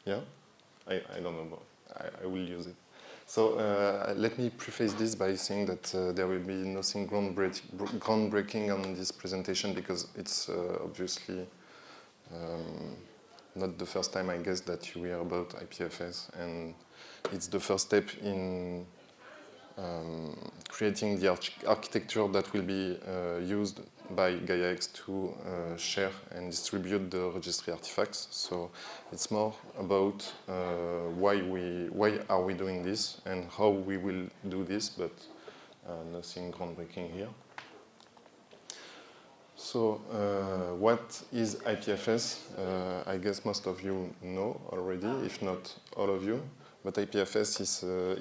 Yeah? I don't know, but I will use it. So let me preface this by saying that there will be nothing groundbreaking on this presentation because it's obviously not the first time, I guess, that you hear about IPFS, and it's the first step in creating the architecture that will be used by Gaia-X to share and distribute the registry artifacts. So it's more about why are we doing this and how we will do this, but nothing groundbreaking here. So what is IPFS? I guess most of you know already, if not all of you. But IPFS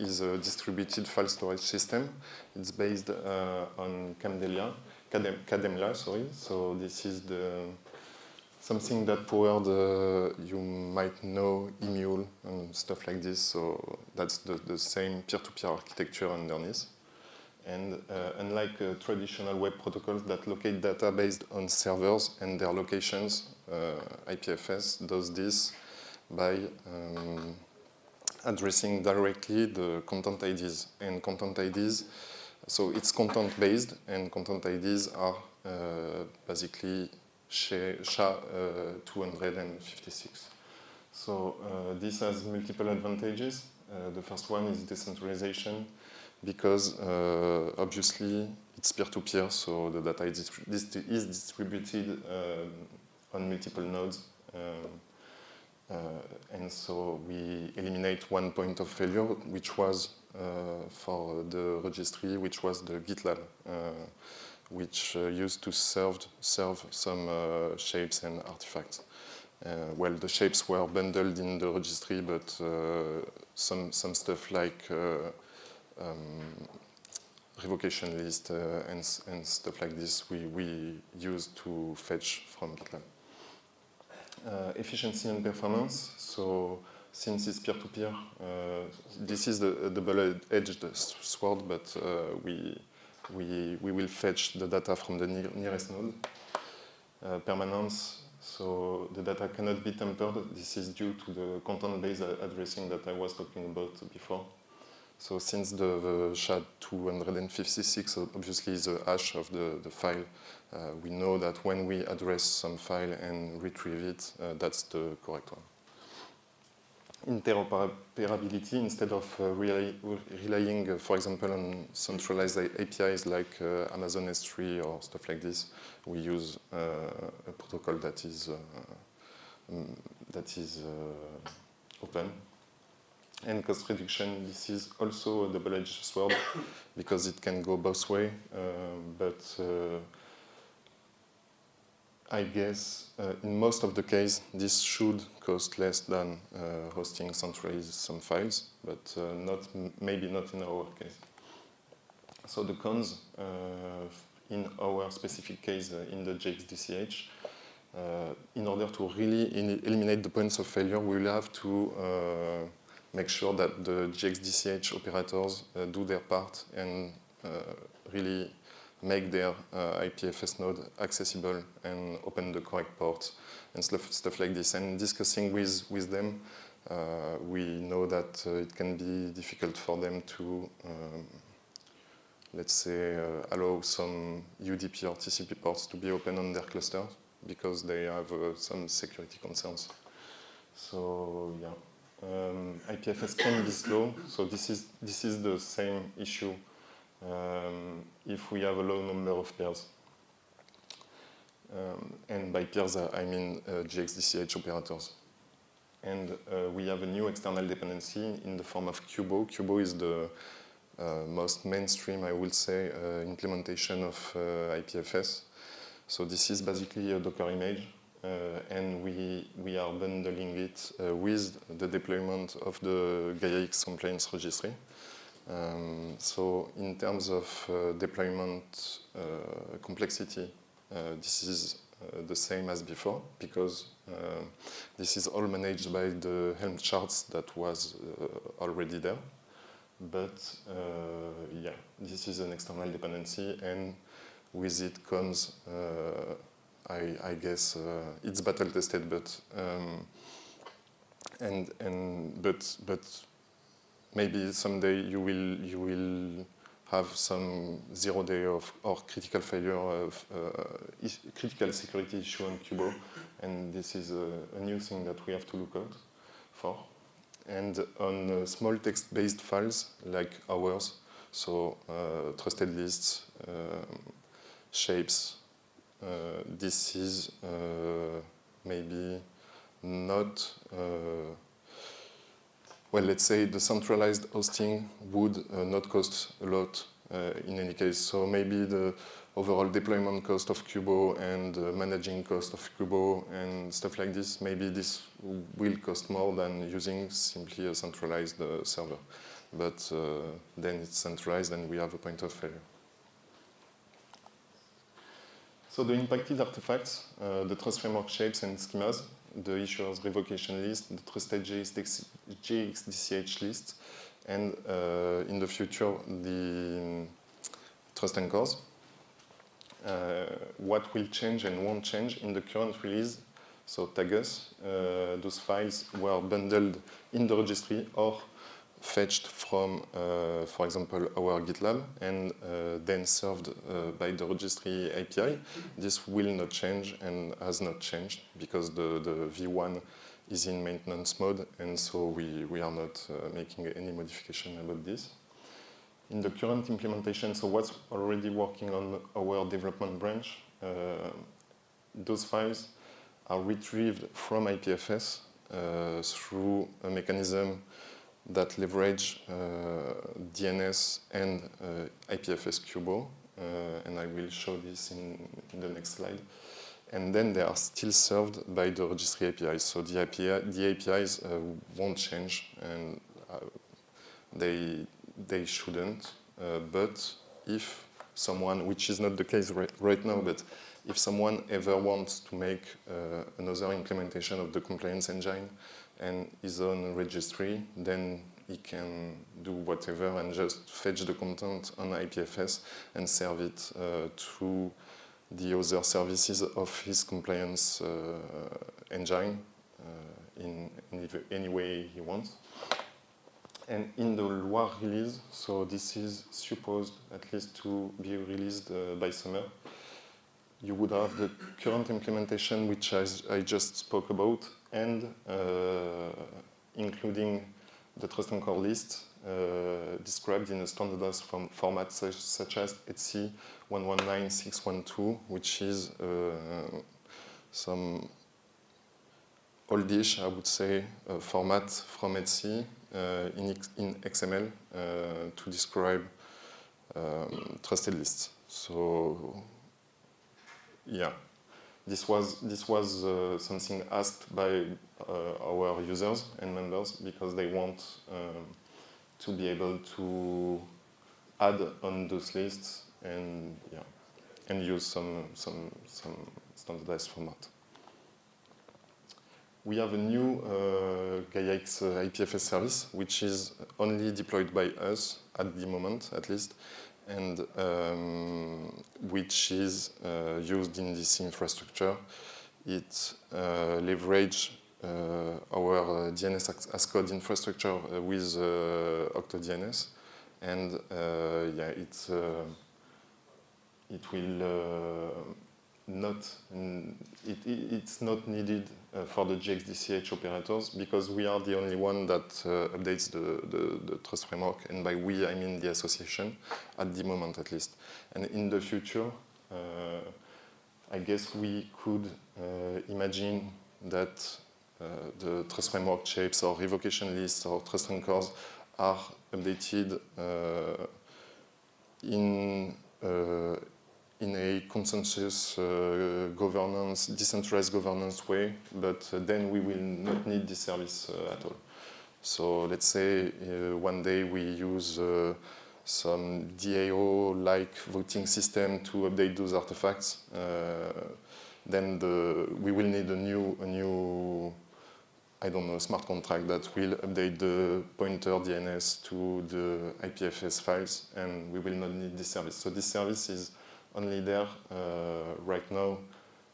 is a distributed file storage system. It's based on Kademlia, sorry. So this is something that powered, you might know, Emule and stuff like this. So that's the same peer-to-peer architecture underneath. And unlike traditional web protocols that locate data based on servers and their locations, IPFS does this by addressing directly the content IDs. And content IDs, so it's content-based, and content IDs are basically SHA-256. So this has multiple advantages. The first one is decentralization, because obviously it's peer-to-peer, so the data is distributed on multiple nodes. And so we eliminate one point of failure, which was for the registry, which was the GitLab, which used to serve some shapes and artifacts. Well, the shapes were bundled in the registry, but some stuff like revocation list and stuff like this we use to fetch from GitLab. Efficiency and performance. So since it's peer-to-peer, this is the double-edged sword, but we will fetch the data from the nearest node. Permanence. So the data cannot be tampered. This is due to the content-based addressing that I was talking about before. So since the SHA-256 obviously is the hash of the file, we know that when we address some file and retrieve it, that's the correct one. Interoperability, instead of relying, for example, on centralized APIs like Amazon S3 or stuff like this, we use a protocol that is open. And cost reduction, this is also a double-edged sword because it can go both ways, but I guess in most of the case, this should cost less than hosting centralized some files, but maybe not in our case. So the cons, in our specific case, in the JXDCH, in order to really eliminate the points of failure, we will have to make sure that the JXDCH operators do their part and really make their IPFS node accessible and open the correct ports and stuff like this. And discussing with them, we know that it can be difficult for them to, let's say, allow some UDP or TCP ports to be open on their clusters because they have some security concerns. So yeah. IPFS can be slow, so this is the same issue if we have a low number of pairs. And by pairs, I mean JXDCH operators. And we have a new external dependency in the form of Kubo. Kubo is the most mainstream, I would say, implementation of IPFS. So this is basically a Docker image. And we are bundling it with the deployment of the Gaia-X compliance registry. So in terms of deployment complexity, this is the same as before because this is all managed by the Helm charts that was already there. But yeah, this is an external dependency, and with it comes I guess it's battle tested, but But maybe someday you will have some 0-day or critical failure of critical security issue on Kubo, and this is a new thing that we have to look out for. And on small text-based files like ours, so trusted lists, shapes, this is maybe not, well, let's say the centralized hosting would not cost a lot in any case. So maybe the overall deployment cost of Kubo and managing cost of Kubo and stuff like this, maybe this will cost more than using simply a centralized server. But then it's centralized and we have a point of failure. So the impacted artifacts, the trust framework shapes and schemas, the issuer's revocation list, the trusted JXDCH list, and in the future, the trust anchors. What will change and won't change in the current release, so Tagus, those files were bundled in the registry or fetched from, for example, our GitLab and then served by the registry API. This will not change and has not changed because the V1 is in maintenance mode, and so we are not making any modification about this. In the current implementation, so what's already working on our development branch, those files are retrieved from IPFS through a mechanism that leverage DNS and IPFS Kubo, and I will show this in the next slide. And then they are still served by the registry APIs. So the APIs won't change, and they shouldn't. But if someone, which is not the case right now, but if someone ever wants to make another implementation of the compliance engine and is on registry, then he can do whatever and just fetch the content on IPFS and serve it to the other services of his compliance engine in any way he wants. And in the Loire release, so this is supposed at least to be released by summer, you would have the current implementation, which I just spoke about, and including the trust anchor list described in a standardized format such as ETSI 119612, which is some oldish, I would say, format from ETSI in XML to describe trusted lists. So, yeah. This was something asked by our users and members because they want to be able to add on those lists and use some standardized format. We have a new Gaia-X IPFS service, which is only deployed by us at the moment, at least, and which is used in this infrastructure. It leverages our DNS as code infrastructure with OctoDNS, and it will it's not needed for the GXDCH operators because we are the only one that updates the trust framework, and by we I mean the association, at the moment at least. And in the future, I guess we could imagine that the trust framework shapes or revocation lists or trust anchors are updated in a consensus governance, decentralized governance way, but then we will not need this service at all. So let's say one day we use some DAO-like voting system to update those artifacts, then we will need a new, I don't know, smart contract that will update the pointer DNS to the IPFS files, and we will not need this service. So this service is only there right now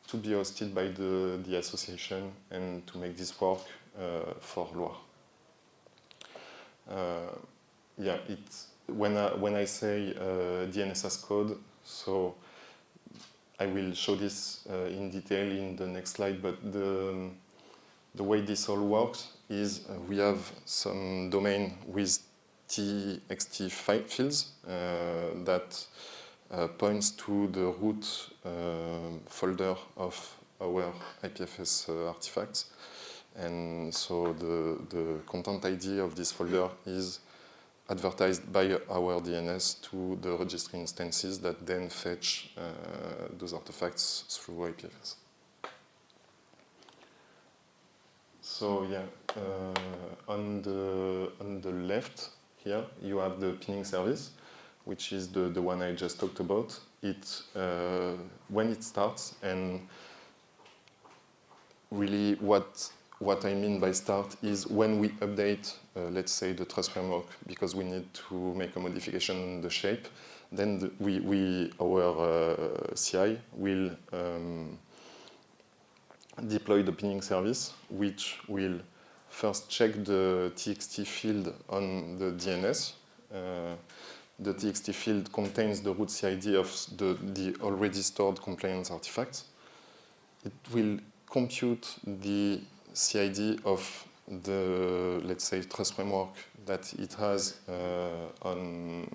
to be hosted by the association and to make this work for Loire. Yeah, when I say DNS as code, so I will show this in detail in the next slide, but the way this all works is we have some domain with txt fields that points to the root folder of our IPFS artifacts. And so the content ID of this folder is advertised by our DNS to the registry instances that then fetch those artifacts through IPFS. So yeah, on the left here, you have the pinning service, which is the one I just talked about. It when it starts, and really what I mean by start is when we update, let's say, the trust framework, because we need to make a modification in the shape, then our CI will deploy the pinning service, which will first check the txt field on the DNS. The txt field contains the root CID of the already stored compliance artifacts. It will compute the CID of the, let's say, trust framework that it has on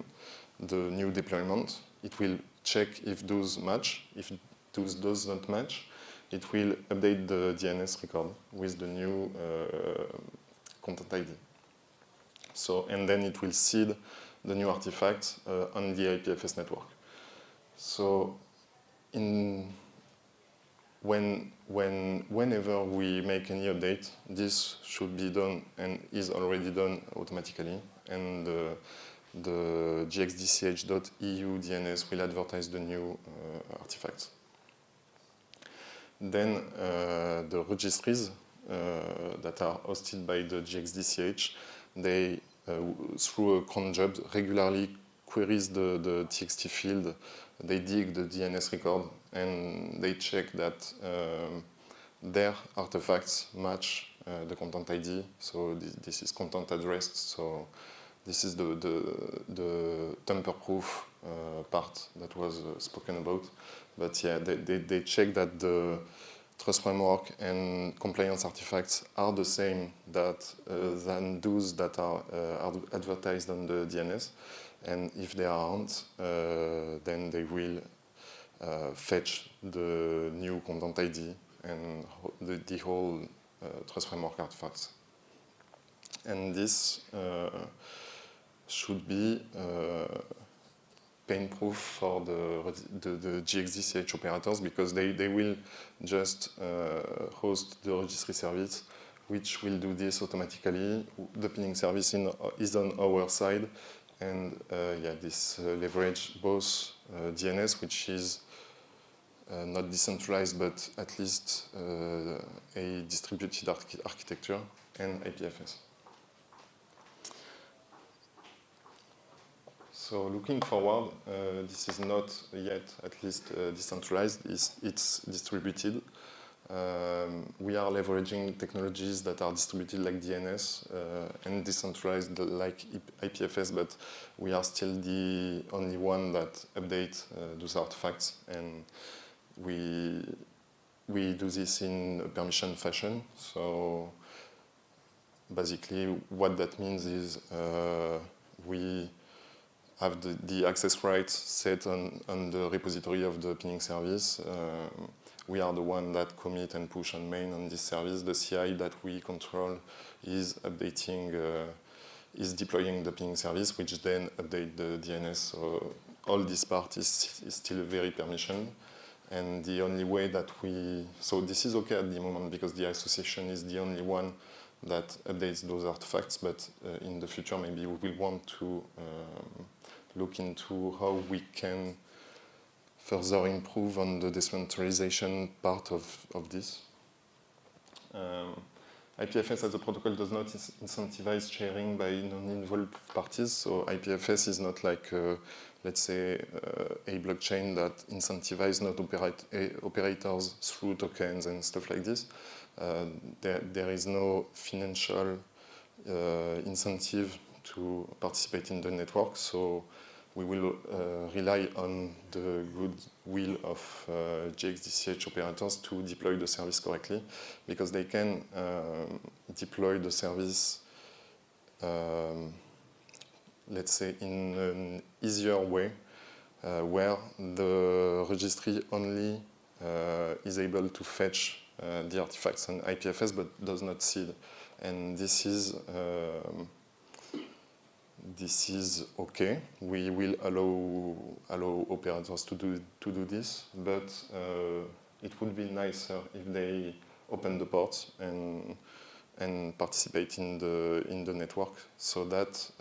the new deployment. It will check if those match. If those does not match, it will update the DNS record with the new content ID. So, and then it will seed the new artifact on the IPFS network. So, whenever we make any update, this should be done and is already done automatically, and the gxdch.eu DNS will advertise the new artifacts. Then the registries that are hosted by the gxdch, they, through a cron job, regularly queries the txt field. They dig the DNS record and they check that their artifacts match the content ID. So this is content addressed. So this is the tamper-proof part that was spoken about. But yeah, they check that the trust framework and compliance artifacts are the same than those that are advertised on the DNS. And if they aren't, then they will fetch the new content ID and the whole trust framework artifacts. And this should be pain-proof for the gxdch operators, because they will just host the registry service, which will do this automatically. The pinning service is on our side. And yeah, this leverage both DNS, which is not decentralized, but at least a distributed architecture, and IPFS. So looking forward, this is not yet at least decentralized, it's distributed. We are leveraging technologies that are distributed like DNS and decentralized like IPFS, but we are still the only one that update those artifacts, and we do this in a permission fashion. So basically what that means is we have the access rights set on the repository of the pinning service. We are the one that commit and push on main on this service. The CI that we control is deploying the pinning service, which then update the DNS. So all this part is still very permission. And the only way that so this is okay at the moment because the association is the only one that updates those artifacts, but in the future maybe we will want to look into how we can further improve on the decentralization part of this. IPFS as a protocol does not incentivize sharing by non-involved parties. So IPFS is not like, let's say, a blockchain that incentivizes node operators through tokens and stuff like this. There is no financial incentive to participate in the network. So we will rely on the goodwill of GXDCH operators to deploy the service correctly, because they can deploy the service, let's say, in an easier way, where the registry only is able to fetch the artifacts on IPFS but does not seed. And this is okay. We will allow operators to do this, but it would be nicer if they open the ports and participate in the network, so that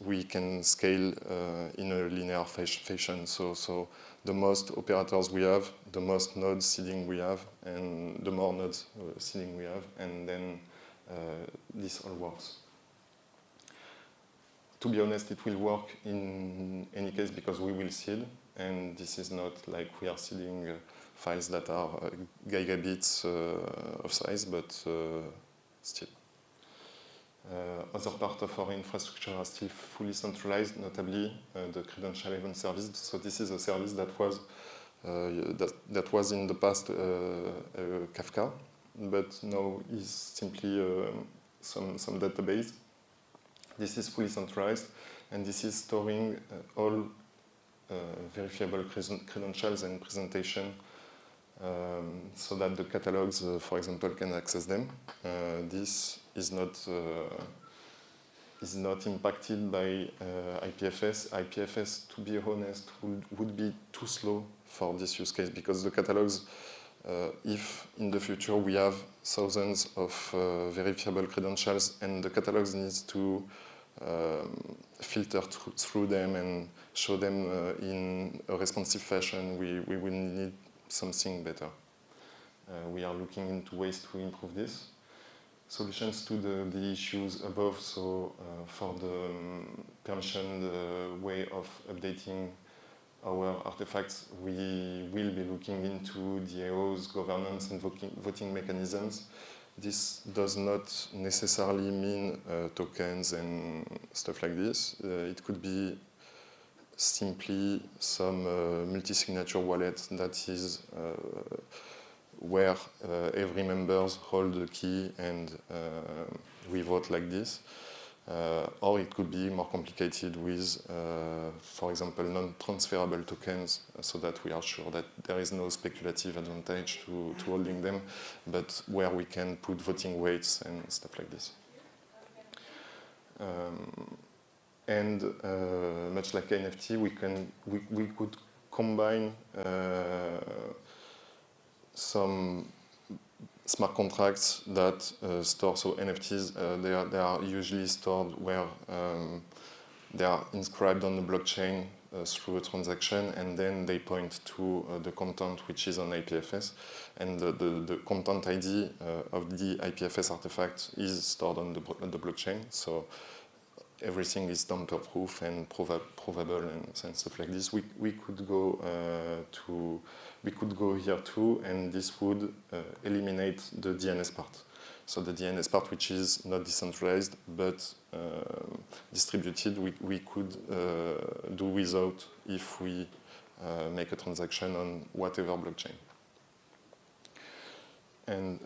we can scale in a linear fashion. So the most operators we have, the most nodes seeding we have, and the more nodes seeding we have, and then this all works. To be honest, it will work in any case because we will seed, and this is not like we are seeding files that are gigabits of size, but still. Other part of our infrastructure are still fully centralized, notably the credential event service. So this is a service that was in the past Kafka, but now is simply some database. This is fully centralized, and this is storing all verifiable credentials and presentation, so that the catalogs, for example, can access them. This is not impacted by IPFS. IPFS, to be honest, would be too slow for this use case, because the catalogs, if in the future we have thousands of verifiable credentials and the catalogs needs to filter through them and show them in a responsive fashion, we will need something better. We are looking into ways to improve this. Solutions to the issues above, so for the permissioned way of updating our artifacts, we will be looking into DAOs, governance, and voting mechanisms. This does not necessarily mean tokens and stuff like this. It could be simply some multi-signature wallet that is where every member holds the key and we vote like this. Or it could be more complicated with, for example, non-transferable tokens, so that we are sure that there is no speculative advantage to holding them, but where we can put voting weights and stuff like this. And much like NFT, we could combine some smart contracts that store, so NFTs, they are usually stored where they are inscribed on the blockchain through a transaction, and then they point to the content which is on IPFS, and the content ID of the IPFS artifact is stored on the blockchain, so everything is tamper-proof and provable and stuff like this. We could go here too, and this would eliminate the DNS part. So the DNS part, which is not decentralized but distributed, we could do without if we make a transaction on whatever blockchain. And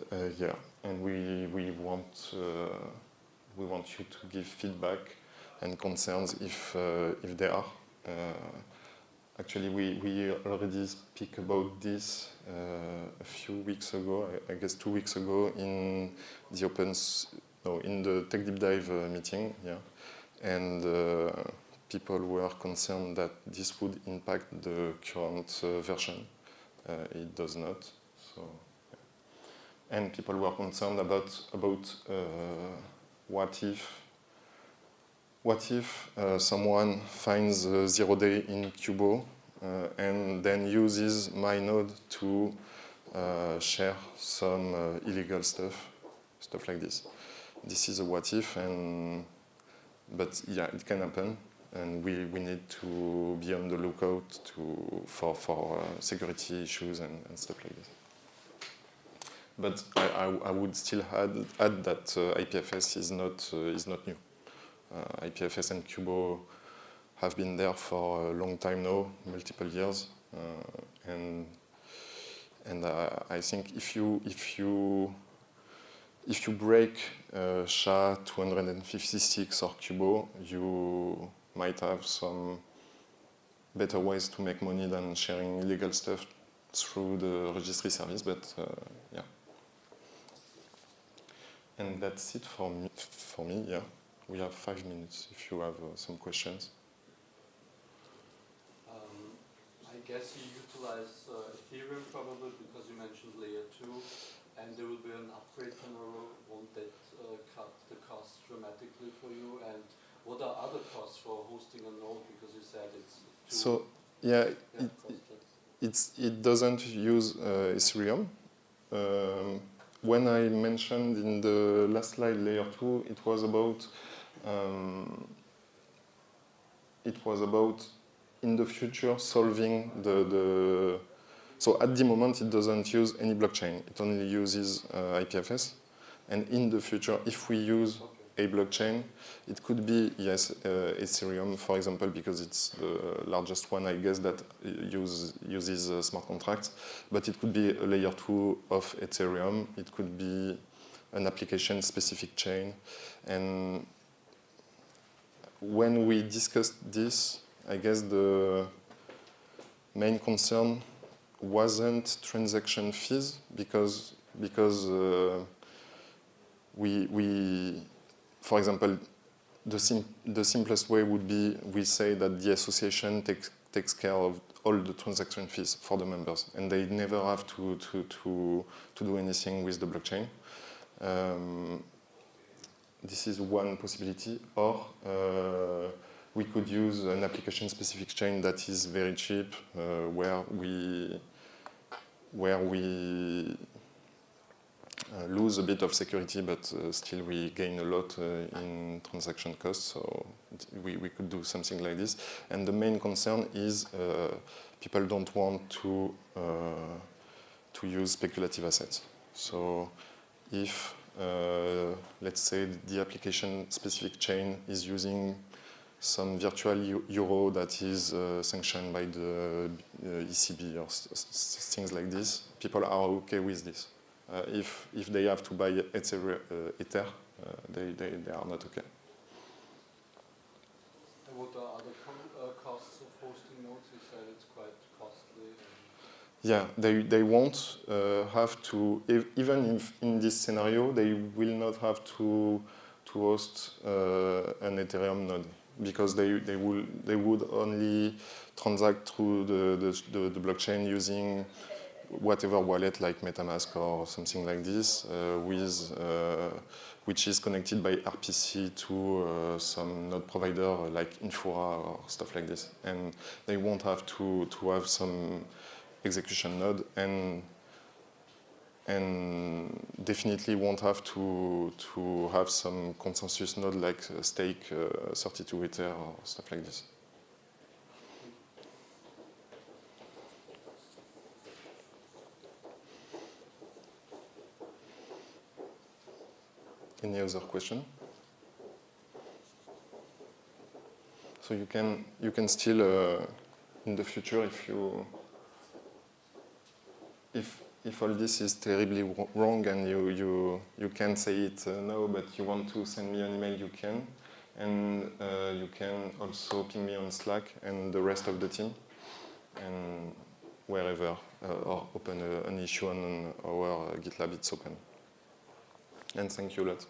and we want you to give feedback and concerns if there are. Actually, we already speak about this a few weeks ago, I guess 2 weeks ago, in the Tech Deep Dive meeting, and people were concerned that this would impact the current version. It does not. So, and people were concerned about what if someone finds 0 day in Kubo and then uses my node to share some illegal stuff like this. This is a what if, but yeah, it can happen, and we need to be on the lookout for security issues and stuff like this. But I would still add that IPFS is not new. IPFS and Kubo have been there for a long time now, multiple years, and I think if you break SHA-256 or Kubo, you might have some better ways to make money than sharing illegal stuff through the registry service, but yeah. And that's it for me, yeah. We have 5 minutes if you have some questions. I guess you utilize Ethereum probably because you mentioned layer 2, and there will be an upgrade tomorrow. Won't that cut the cost dramatically for you? And what are other costs for hosting a node? Because you said it's too... So, yeah, it doesn't use Ethereum. When I mentioned in the last slide layer 2, it was about in the future solving so at the moment it doesn't use any blockchain, it only uses IPFS, and in the future if we use a blockchain, it could be, yes, Ethereum, for example, because it's the largest one, I guess, that uses smart contracts, but it could be a layer 2 of Ethereum, it could be an application-specific chain, and when we discussed this, I guess the main concern wasn't transaction fees, because we for example, the simplest way would be we say that the association takes care of all the transaction fees for the members, and they never have to do anything with the blockchain. This is one possibility, or we could use an application-specific chain that is very cheap, where we lose a bit of security, but still we gain a lot in transaction costs. So we could do something like this. And the main concern is people don't want to use speculative assets. So if let's say the application-specific chain is using some virtual euro that is sanctioned by the ECB or things like this, people are okay with this. If they have to buy Ether, they are not okay. And what are other costs of hosting nodes? You said it's quite costly. Yeah, they won't have to, even if in this scenario, they will not have to host an Ethereum node, because they would only transact through the blockchain using whatever wallet like MetaMask or something like this, which is connected by RPC to some node provider like Infura or stuff like this. And they won't have to have some execution node, and definitely won't have to have some consensus node like stake 32 Ether or stuff like this. Any other question? So you can still in the future, if all this is terribly wrong and you can't say it now, but you want to send me an email, you can, and you can also ping me on Slack and the rest of the team, and wherever, or open an issue on our GitLab, it's open. And thank you a lot.